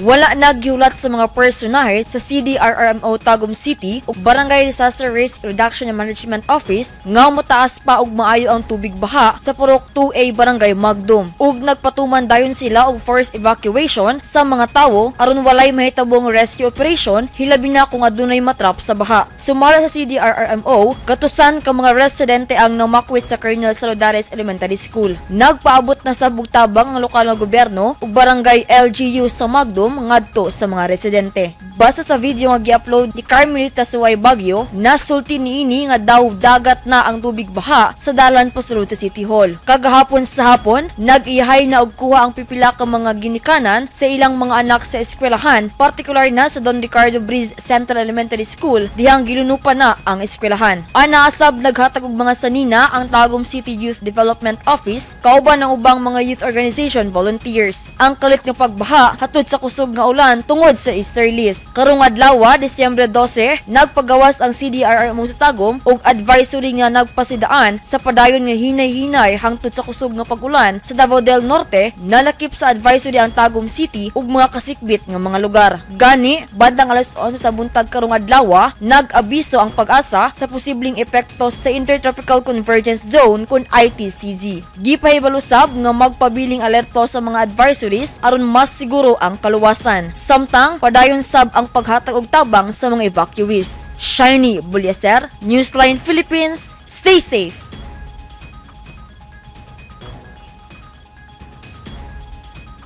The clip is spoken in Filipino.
Wala nagyulat sa mga personahe sa CDRRMO Tagum City ug Barangay Disaster Risk Reduction and Management Office nga motaas pa og maayo ang tubig baha sa Purok 2A Barangay Magdum. Ug nagpatuman dayon sila og forced evacuation sa mga tawo aron walay mahitabong rescue operation hilabi na kung adunay matrap sa baha. Sumala sa CDRRMO, katusan ka mga residente ang namakwit sa Colonel Salutares Elementary School. Nagpaabot na sa bugtabang ang lokal na gobyerno ug barangay LGU sa Magdum ngadto sa mga residente. Basa sa video nga gi-upload ni Carmelita Suway Bagyo, nasulti niini nga daw dagat na ang tubig baha sa dalan pasulod sa City Hall. Kagahapon sa hapon, nag-iyahay na og kuha ang pipila ka mga ginikanan sa ilang mga anak sa eskwelahan, partikular na sa Don Ricardo Breeze Central Elementary School, dihang gilunupan na ang eskwelahan. Anaasab naghatag og mga sanina ang Tagum City Youth Development Office, kauban ng ubang mga youth organization volunteers. Ang kalit nga pagbaha hatod sa kusog nga ulan tungod sa Easterlies. Karong adlaw, Disyembre 12, nagpagawas ang CDRRMO sa Tagum og advisory nga nagpasidaan sa padayon nga hinay-hinay hangtod sa kusog nga pag-ulan sa Davao del Norte. Nalakip sa advisory ang Tagum City ug mga kasikbit nga mga lugar. Gani, bandang alas 11 sa buntag karong adlaw, nag-abiso ang PAGASA sa posibleng epekto sa Inter-Tropical Convergence Zone kun ITCZ. Gipahibalo sab nga magpabiling alerto sa mga advisories aron mas siguro ang kaluwasan. Samtang padayon sab ang paghatag og tabang sa mga evacuees. Shiny Bulyaser, Newsline Philippines, stay safe!